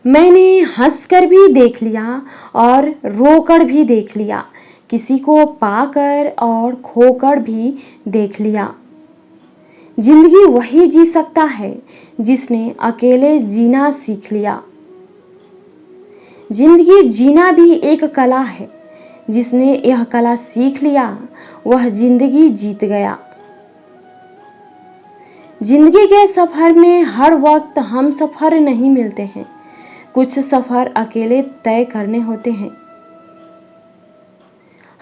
मैंने हंसकर भी देख लिया और रोकर भी देख लिया, किसी को पाकर और खोकर भी देख लिया। जिंदगी वही जी सकता है जिसने अकेले जीना सीख लिया। जिंदगी जीना भी एक कला है, जिसने यह कला सीख लिया वह जिंदगी जीत गया। जिंदगी के सफर में हर वक्त हम सफर नहीं मिलते हैं, कुछ सफर अकेले तय करने होते हैं।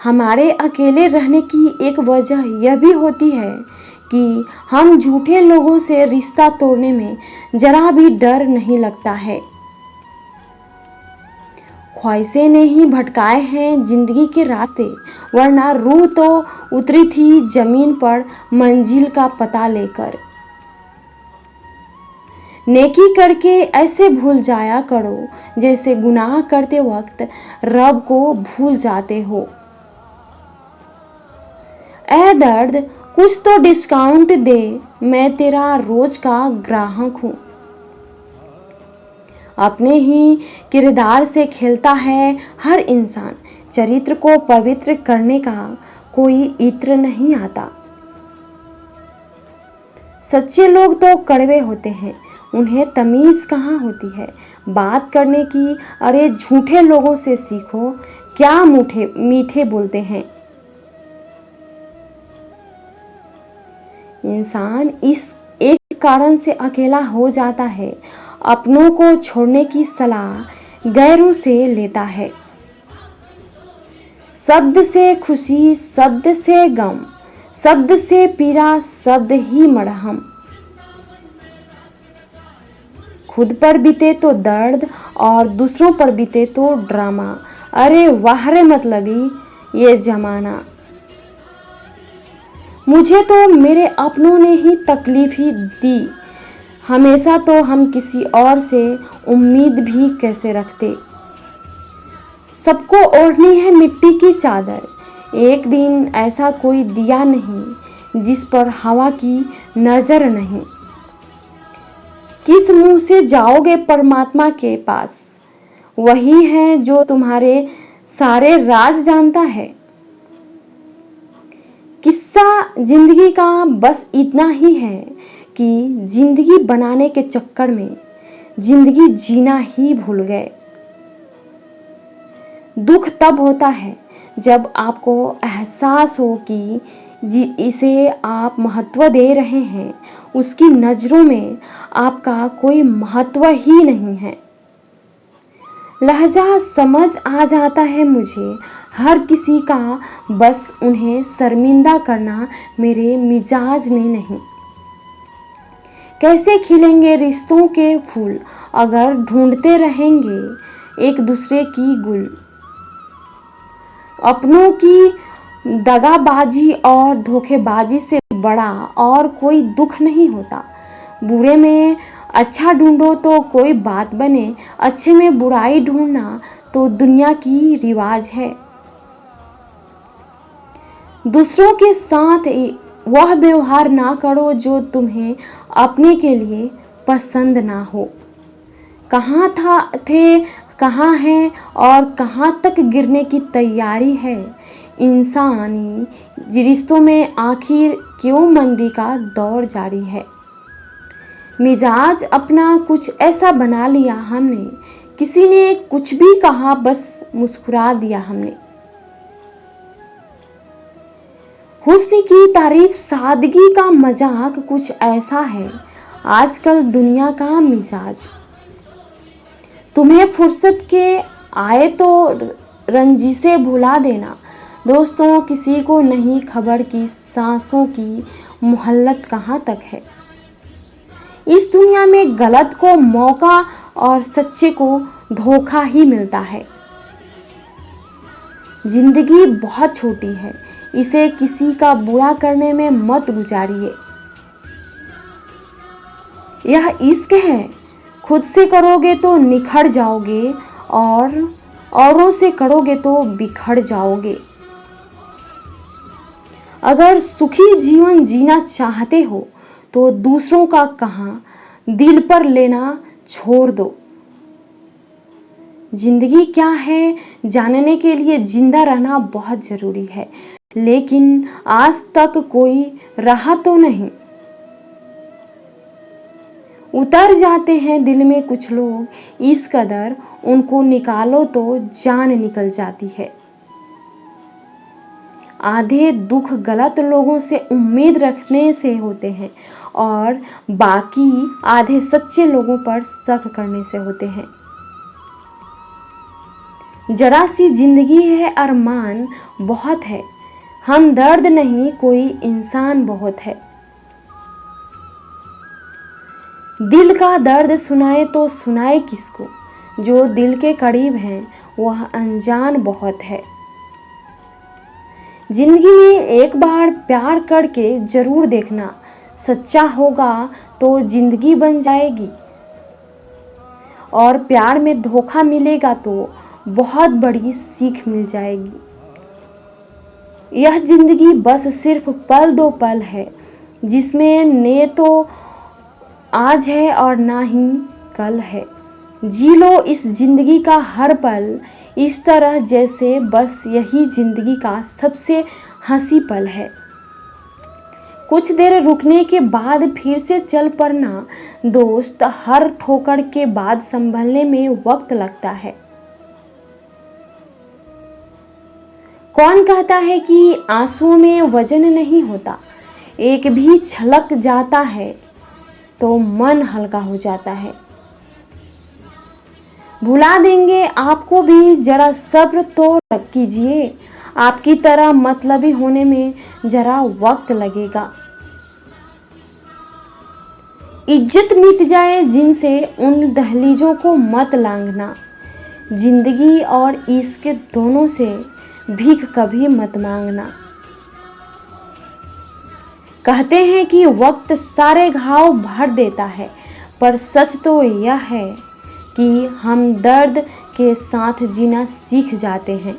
हमारे अकेले रहने की एक वजह यह भी होती है कि हम झूठे लोगों से रिश्ता तोड़ने में जरा भी डर नहीं लगता है। ख्वाहिशें ने ही भटकाए हैं जिंदगी के रास्ते, वरना रूह तो उतरी थी जमीन पर मंजिल का पता लेकर। नेकी करके ऐसे भूल जाया करो जैसे गुनाह करते वक्त रब को भूल जाते हो। ऐ दर्द कुछ तो डिस्काउंट दे, मैं तेरा रोज का ग्राहक हूँ। अपने ही किरदार से खेलता है हर इंसान, चरित्र को पवित्र करने का कोई इत्र नहीं आता। सच्चे लोग तो कड़वे होते हैं, उन्हें तमीज़ कहाँ होती है बात करने की। अरे झूठे लोगों से सीखो, क्या मीठे बोलते हैं। इंसान इस एक कारण से अकेला हो जाता है, अपनों को छोड़ने की सलाह गैरों से लेता है। शब्द से खुशी, शब्द से गम, शब्द से पीड़ा, शब्द ही मरहम। खुद पर बीते तो दर्द और दूसरों पर बीते तो ड्रामा। अरे वाह रे मतलबी ये जमाना। मुझे तो मेरे अपनों ने ही तकलीफ ही दी, हमेशा तो हम किसी और से उम्मीद भी कैसे रखते। सबको ओढ़नी है मिट्टी की चादर, एक दिन ऐसा कोई दिया नहीं जिस पर हवा की नजर नहीं। किस मुंह से जाओगे परमात्मा के पास, वही है जो तुम्हारे सारे राज जानता है। किस्सा जिंदगी का बस इतना ही है कि जिंदगी बनाने के चक्कर में जिंदगी जीना ही भूल गए। दुख तब होता है जब आपको एहसास हो कि इसे आप महत्व दे रहे हैं, उसकी नज़रों में आपका कोई महत्व ही नहीं है। लहजा समझ आ जाता है मुझे हर किसी का, बस उन्हें शर्मिंदा करना मेरे मिजाज में नहीं। कैसे खिलेंगे रिश्तों के फूल अगर ढूंढते रहेंगे एक दूसरे की गुल। अपनों की दगाबाजी और धोखेबाजी से बड़ा और कोई दुख नहीं होता। बुरे में अच्छा ढूंढो तो कोई बात बने, अच्छे में बुराई ढूंढना तो दुनिया की रिवाज है। दूसरों के साथ वह व्यवहार ना करो जो तुम्हें अपने के लिए पसंद ना हो। कहाँ थे, कहाँ हैं और कहाँ तक गिरने की तैयारी है। इंसानी रिश्तों में आखिर क्यों मंदी का दौर जारी है। मिजाज अपना कुछ ऐसा बना लिया हमने, किसी ने कुछ भी कहा बस मुस्कुरा दिया हमने। हुस्न की तारीफ सादगी का मजाक कुछ ऐसा है आजकल दुनिया का मिजाज। तुम्हें फुर्सत के आए तो रंजिशें भुला देना। दोस्तों किसी को नहीं खबर कि सांसों की मोहल्लत कहाँ तक है। इस दुनिया में गलत को मौका और सच्चे को धोखा ही मिलता है। जिंदगी बहुत छोटी है, इसे किसी का बुरा करने में मत गुजारिए। यह इश्क है, खुद से करोगे तो निखर जाओगे और औरों से करोगे तो बिखर जाओगे। अगर सुखी जीवन जीना चाहते हो तो दूसरों का कहा दिल पर लेना छोड़ दो। जिंदगी क्या है जानने के लिए जिंदा रहना बहुत ज़रूरी है, लेकिन आज तक कोई रहा तो नहीं। उतर जाते हैं दिल में कुछ लोग, इस कदर उनको निकालो तो जान निकल जाती है। आधे दुख गलत लोगों से उम्मीद रखने से होते हैं और बाकी आधे सच्चे लोगों पर शक करने से होते हैं। जरा सी जिंदगी है अरमान बहुत है, हम दर्द नहीं कोई इंसान बहुत है। दिल का दर्द सुनाए तो सुनाए किसको, जो दिल के करीब हैं वह अनजान बहुत है। जिंदगी में एक बार प्यार करके ज़रूर देखना, सच्चा होगा तो जिंदगी बन जाएगी। और प्यार में धोखा मिलेगा तो बहुत बड़ी सीख मिल जाएगी। यह जिंदगी बस सिर्फ पल दो पल है, जिसमें न तो आज है और ना ही कल है। जी लो इस जिंदगी का हर पल इस तरह जैसे बस यही जिंदगी का सबसे हंसी पल है। कुछ देर रुकने के बाद फिर से चल पड़ना दोस्त, हर ठोकर के बाद संभलने में वक्त लगता है। कौन कहता है कि आंसुओं में वजन नहीं होता, एक भी छलक जाता है तो मन हल्का हो जाता है। भुला देंगे आपको भी, जरा सब्र तो कीजिए, आपकी तरह मतलबी होने में जरा वक्त लगेगा। इज्जत मिट जाए जिनसे उन दहलीजों को मत लांघना, जिंदगी और इश्क दोनों से भीख कभी मत मांगना। कहते हैं कि वक्त सारे घाव भर देता है, पर सच तो यह है कि हम दर्द के साथ जीना सीख जाते हैं।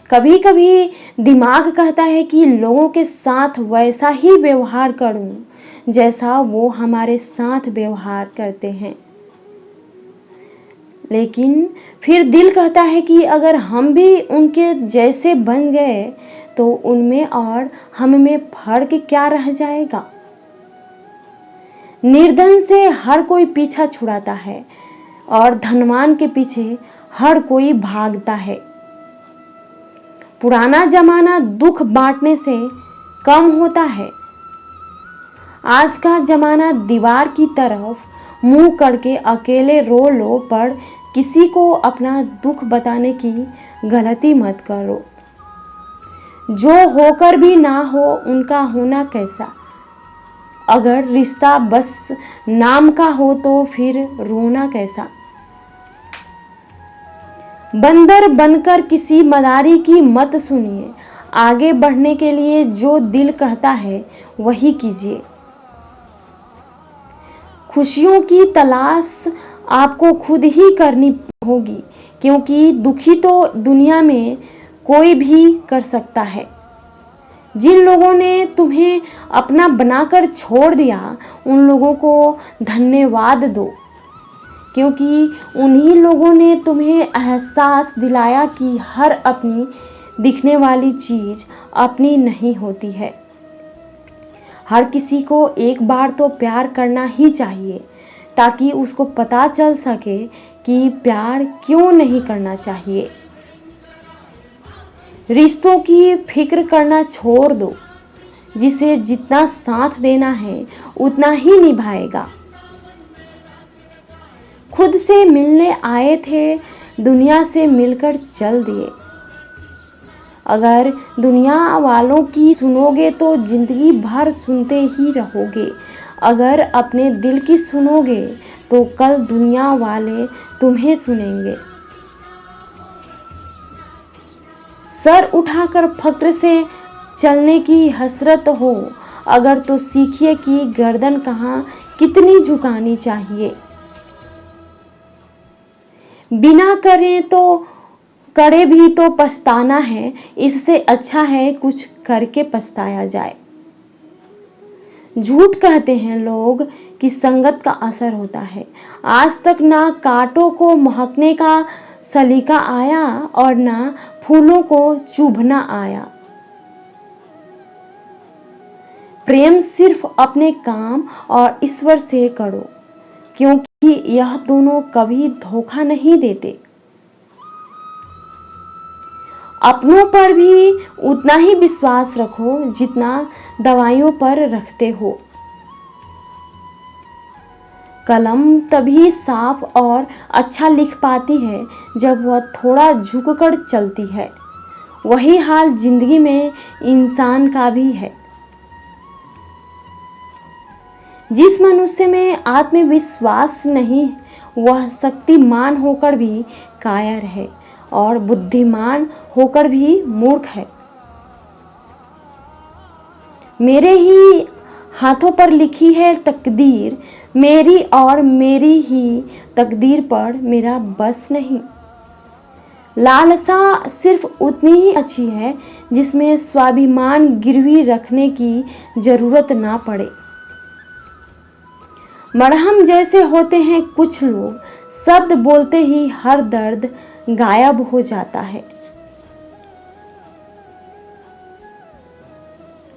कभी कभी दिमाग कहता है कि लोगों के साथ वैसा ही व्यवहार करूं जैसा वो हमारे साथ व्यवहार करते हैं, लेकिन फिर दिल कहता है कि अगर हम भी उनके जैसे बन गए तो उनमें और हम में फर्क क्या रह जाएगा। निर्धन से हर कोई पीछा छुड़ाता है और धनवान के पीछे हर कोई भागता है। पुराना जमाना दुख बांटने से कम होता है, आज का जमाना दीवार की तरफ मुंह करके अकेले रो लो, पर किसी को अपना दुख बताने की गलती मत करो। जो होकर भी ना हो उनका होना कैसा, अगर रिश्ता बस नाम का हो तो फिर रोना कैसा। बंदर बनकर किसी मदारी की मत सुनिए, आगे बढ़ने के लिए जो दिल कहता है वही कीजिए। खुशियों की तलाश आपको खुद ही करनी होगी, क्योंकि दुखी तो दुनिया में कोई भी कर सकता है। जिन लोगों ने तुम्हें अपना बनाकर छोड़ दिया उन लोगों को धन्यवाद दो, क्योंकि उन्हीं लोगों ने तुम्हें एहसास दिलाया कि हर अपनी दिखने वाली चीज़ अपनी नहीं होती है। हर किसी को एक बार तो प्यार करना ही चाहिए, ताकि उसको पता चल सके कि प्यार क्यों नहीं करना चाहिए। रिश्तों की फिक्र करना छोड़ दो, जिसे जितना साथ देना है उतना ही निभाएगा। खुद से मिलने आए थे, दुनिया से मिलकर चल दिए। अगर दुनिया वालों की सुनोगे तो जिंदगी भर सुनते ही रहोगे, अगर अपने दिल की सुनोगे तो कल दुनिया वाले तुम्हें सुनेंगे। सर उठाकर फक्र से चलने की हसरत हो अगर तो सीखिए कि गर्दन कहाँ कितनी झुकानी चाहिए। बिना करें तो करे भी तो पछताना है, इससे अच्छा है कुछ करके पछताया जाए। झूठ कहते हैं लोग की संगत का असर होता है। आज तक ना कांटों को महकने का सलीका आया और ना फूलों को चुभना आया। प्रेम सिर्फ अपने काम और ईश्वर से करो, क्योंकि यह दोनों कभी धोखा नहीं देते। अपनों पर भी उतना ही विश्वास रखो जितना दवाइयों पर रखते हो। कलम तभी साफ और अच्छा लिख पाती है जब वह थोड़ा झुककर चलती है। वही हाल जिंदगी में इंसान का भी है। जिस मनुष्य में आत्मविश्वास नहीं, वह शक्तिमान होकर भी कायर है और बुद्धिमान होकर भी मूर्ख है। मेरे ही हाथों पर लिखी है तकदीर मेरी, और मेरी ही तकदीर पर मेरा बस नहीं। लालसा सिर्फ उतनी ही अच्छी है जिसमें स्वाभिमान गिरवी रखने की जरूरत ना पड़े। मरहम जैसे होते हैं कुछ लोग, शब्द बोलते ही हर दर्द गायब हो जाता है।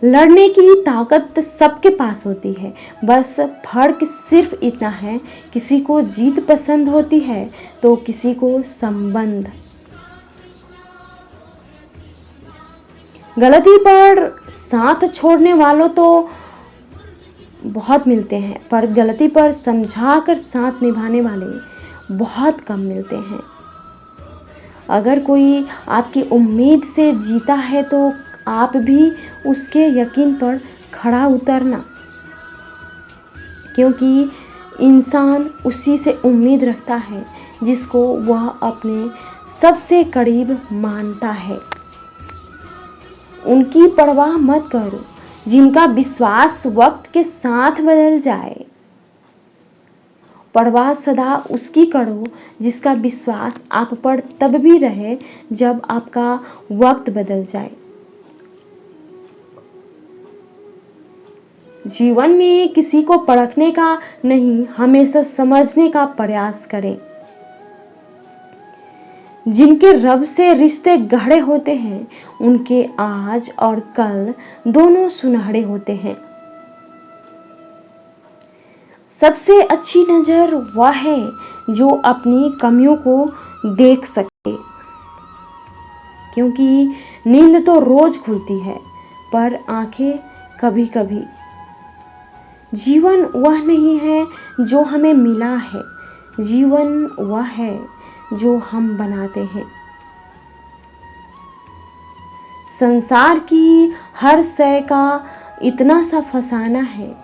लड़ने की ताकत सबके पास होती है, बस फर्क सिर्फ इतना है, किसी को जीत पसंद होती है तो किसी को संबंध। गलती पर साथ छोड़ने वालों तो बहुत मिलते हैं, पर गलती पर समझाकर साथ निभाने वाले बहुत कम मिलते हैं। अगर कोई आपकी उम्मीद से जीता है तो आप भी उसके यकीन पर खड़ा उतरना, क्योंकि इंसान उसी से उम्मीद रखता है जिसको वह अपने सबसे करीब मानता है। उनकी परवाह मत करो जिनका विश्वास वक्त के साथ बदल जाए। परवाह सदा उसकी करो जिसका विश्वास आप पर तब भी रहे जब आपका वक्त बदल जाए। जीवन में किसी को परखने का नहीं, हमेशा समझने का प्रयास करें। जिनके रब से रिश्ते गहरे होते हैं उनके आज और कल दोनों सुनहरे होते हैं। सबसे अच्छी नज़र वह है जो अपनी कमियों को देख सके, क्योंकि नींद तो रोज खुलती है पर आंखें कभी कभी। जीवन वह नहीं है जो हमें मिला है, जीवन वह है जो हम बनाते हैं। संसार की हर शय का इतना सा फसाना है,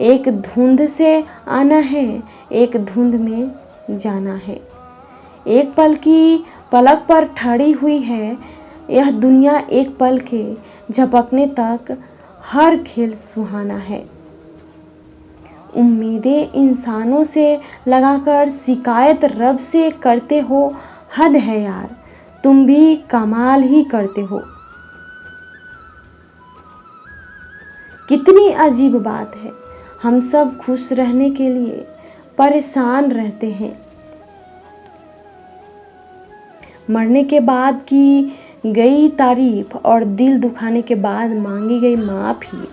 एक धुंध से आना है, एक धुंध में जाना है। एक पल की पलक पर ठहरी हुई है यह दुनिया, एक पल के झपकने तक हर खेल सुहाना है। उम्मीदें इंसानों से लगाकर शिकायत रब से करते हो, हद है यार, तुम भी कमाल ही करते हो। कितनी अजीब बात है, हम सब खुश रहने के लिए परेशान रहते हैं। मरने के बाद की गई तारीफ और दिल दुखाने के बाद मांगी गई माफ़ी,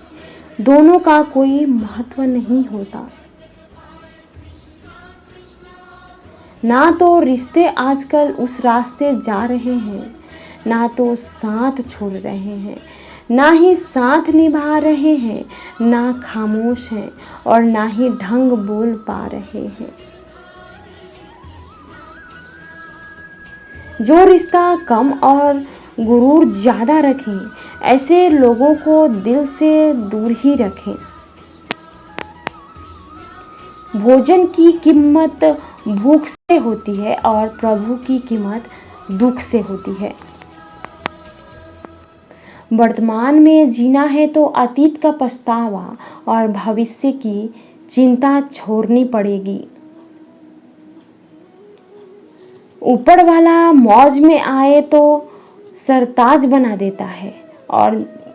दोनों का कोई महत्व नहीं होता। ना तो रिश्ते आजकल उस रास्ते जा रहे हैं, ना तो साथ छोड़ रहे हैं, ना ही साथ निभा रहे हैं, ना खामोश हैं और ना ही ढंग बोल पा रहे हैं। जो रिश्ता कम और गुरूर ज़्यादा रखें, ऐसे लोगों को दिल से दूर ही रखें। भोजन की कीमत भूख से होती है और प्रभु की कीमत दुख से होती है। वर्तमान में जीना है तो अतीत का पछतावा और भविष्य की चिंता छोड़नी पड़ेगी। ऊपर वाला मौज में आए तो सरताज बना देता है और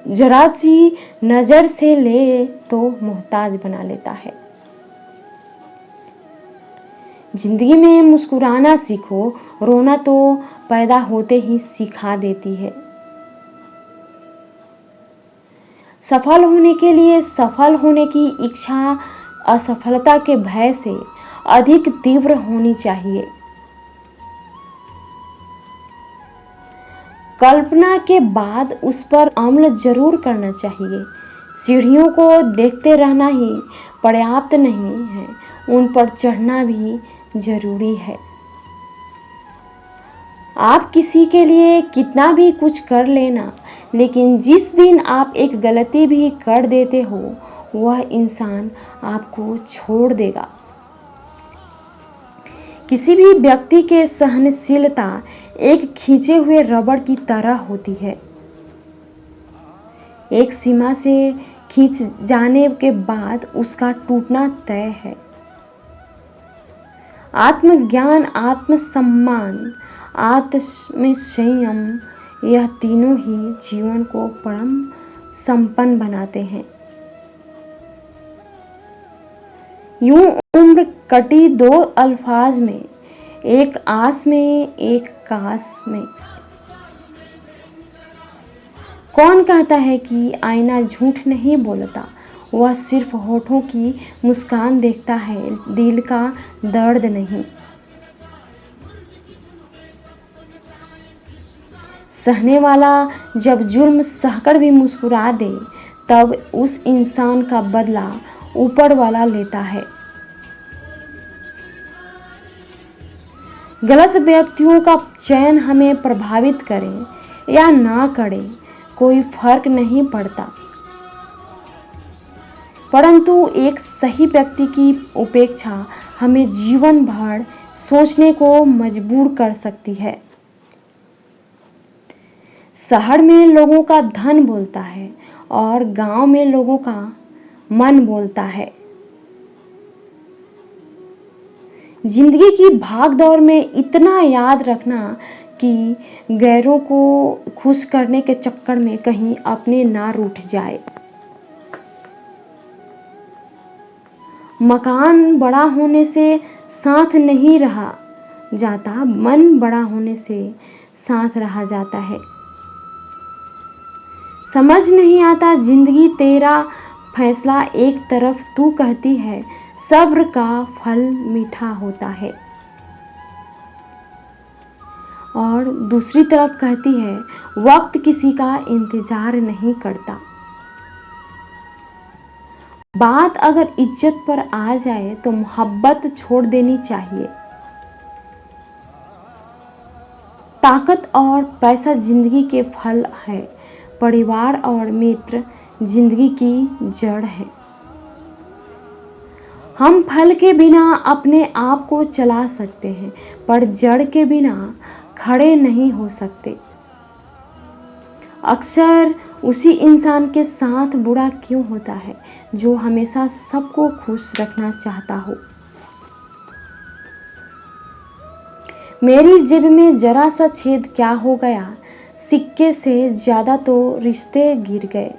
जरा सी नज़र से ले तो मोहताज बना लेता है। जिंदगी में मुस्कुराना सीखो, रोना तो पैदा होते ही सिखा देती है। सफल होने के लिए सफल होने की इच्छा असफलता के भय से अधिक तीव्र होनी चाहिए। कल्पना के बाद उस पर अमल जरूर करना चाहिए। सीढ़ियों को देखते रहना ही पर्याप्त नहीं है, उन पर चढ़ना भी जरूरी है। आप किसी के लिए कितना भी कुछ कर लेना, लेकिन जिस दिन आप एक गलती भी कर देते हो, वह इंसान आपको छोड़ देगा। किसी भी व्यक्ति के सहनशीलता एक खींचे हुए रबड़ की तरह होती है। एक सीमा से खींच जाने के बाद उसका टूटना तय है। आत्मज्ञान, आत्मसम्मान, आत्मसंयम, यह तीनों ही जीवन को परम संपन्न बनाते हैं। यूं उम्र कटी दो अल्फाज में, एक आस में एक कास में। कौन कहता है कि आईना झूठ नहीं बोलता, वह सिर्फ होठों की मुस्कान देखता है, दिल का दर्द नहीं। सहने वाला जब जुल्म सहकर भी मुस्कुरा दे, तब उस इंसान का बदला ऊपर वाला लेता है। गलत व्यक्तियों का चयन हमें प्रभावित करे या ना करे, कोई फर्क नहीं पड़ता, परंतु एक सही व्यक्ति की उपेक्षा हमें जीवन भर सोचने को मजबूर कर सकती है। शहर में लोगों का धन बोलता है और गांव में लोगों का मन बोलता है। जिंदगी की भागदौड़ में इतना याद रखना कि गैरों को खुश करने के चक्कर में कहीं अपने ना रूठ जाए। मकान बड़ा होने से साथ नहीं रहा जाता, मन बड़ा होने से साथ रहा जाता है। समझ नहीं आता जिंदगी तेरा फैसला, एक तरफ तू कहती है सब्र का फल मीठा होता है, और दूसरी तरफ कहती है वक्त किसी का इंतजार नहीं करता। बात अगर इज्जत पर आ जाए तो मोहब्बत छोड़ देनी चाहिए। ताकत और पैसा जिंदगी के फल है, परिवार और मित्र जिंदगी की जड़ है। हम फल के बिना अपने आप को चला सकते हैं, पर जड़ के बिना खड़े नहीं हो सकते। अक्सर उसी इंसान के साथ बुरा क्यों होता है जो हमेशा सबको खुश रखना चाहता हो। मेरी जेब में जरा सा छेद क्या हो गया, सिक्के से ज्यादा तो रिश्ते गिर गए।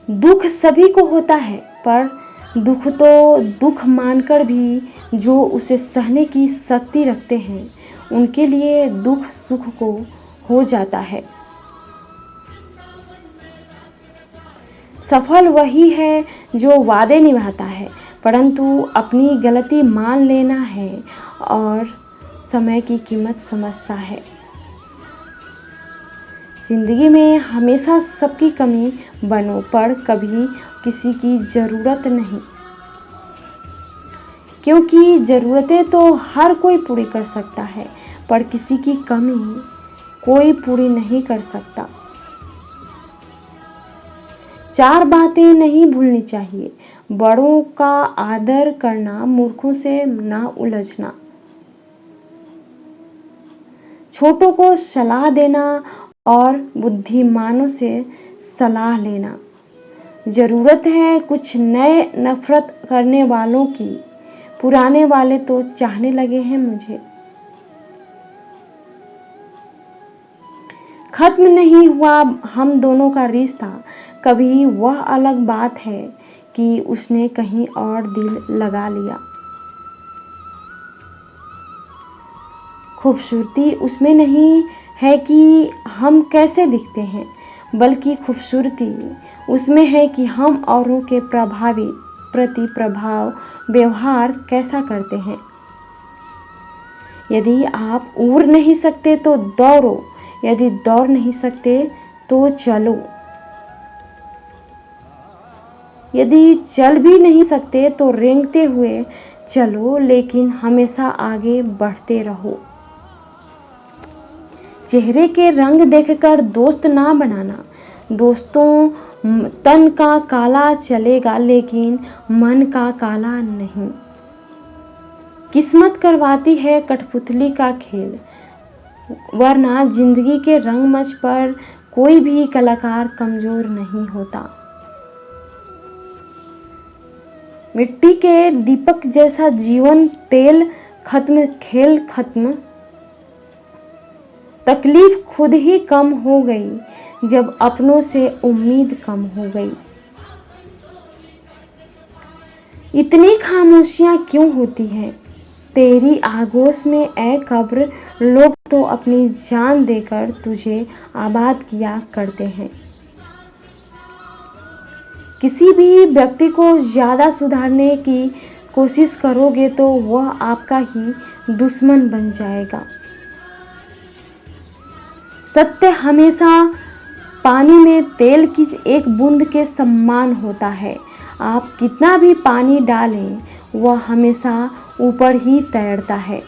दुख सभी को होता है, पर दुख तो दुख मानकर भी जो उसे सहने की शक्ति रखते हैं, उनके लिए दुख सुख को हो जाता है। सफल वही है जो वादे निभाता है, परंतु अपनी गलती मान लेना है और समय की कीमत समझता है। जिंदगी में हमेशा सबकी कमी बनो, पर कभी किसी की ज़रूरत नहीं, क्योंकि ज़रूरतें तो हर कोई पूरी कर सकता है, पर किसी की कमी कोई पूरी नहीं कर सकता। चार बातें नहीं भूलनी चाहिए। बड़ों का आदर करना, मूर्खों से ना उलझना, छोटों को सलाह देना और बुद्धिमानों से सलाह लेना। ज़रूरत है कुछ नए नफरत करने वालों की, पुराने वाले तो चाहने लगे हैं मुझे। खत्म नहीं हुआ हम दोनों का रिश्ता, कभी वह अलग बात है कि उसने कहीं और दिल लगा लिया। खूबसूरती उसमें नहीं है कि हम कैसे दिखते हैं, बल्कि खूबसूरती उसमें है कि हम औरों के प्रति प्रभाव व्यवहार कैसा करते हैं। यदि आप उड़ नहीं सकते तो दौड़ो, यदि दौड़ नहीं सकते तो चलो, यदि चल भी नहीं सकते तो रेंगते हुए चलो, लेकिन हमेशा आगे बढ़ते रहो। चेहरे के रंग देखकर दोस्त ना बनाना। दोस्तों, तन का काला चलेगा लेकिन मन का काला नहीं। किस्मत करवाती है कठपुतली का खेल, वरना जिंदगी के रंगमंच पर कोई भी कलाकार कमजोर नहीं होता। मिट्टी के दीपक जैसा जीवन, तेल खत्म खेल खत्म। तकलीफ खुद ही कम हो गई जब अपनों से उम्मीद कम हो गई। इतनी खामोशियां क्यों होती हैं तेरी आगोश में ए कब्र। लोग तो अपनी जान देकर तुझे आबाद किया करते हैं। किसी भी व्यक्ति को ज़्यादा सुधारने की कोशिश करोगे तो वह आपका ही दुश्मन बन जाएगा। सत्य हमेशा पानी में तेल की एक बूंद के समान होता है। आप कितना भी पानी डालें, वह हमेशा ऊपर ही तैरता है।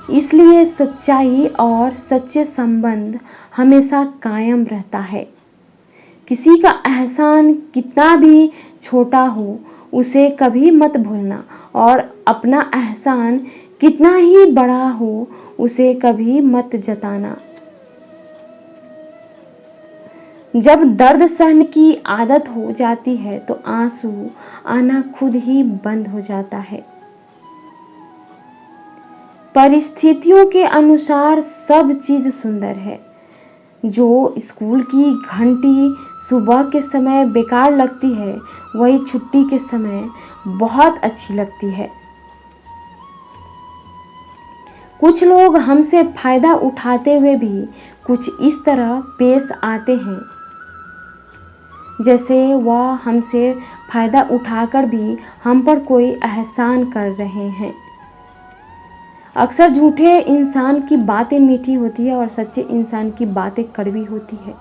इसलिए सच्चाई और सच्चे संबंध हमेशा कायम रहता है। किसी का एहसान कितना भी छोटा हो, उसे कभी मत भूलना, और अपना एहसान कितना ही बड़ा हो, उसे कभी मत जताना। जब दर्द सहने की आदत हो जाती है तो आंसू आना खुद ही बंद हो जाता है। परिस्थितियों के अनुसार सब चीज सुंदर है। जो स्कूल की घंटी सुबह के समय बेकार लगती है, वही छुट्टी के समय बहुत अच्छी लगती है। कुछ लोग हमसे फायदा उठाते हुए भी कुछ इस तरह पेश आते हैं जैसे वह हमसे फायदा उठाकर भी हम पर कोई एहसान कर रहे हैं। अक्सर झूठे इंसान की बातें मीठी होती है और सच्चे इंसान की बातें कड़वी होती है।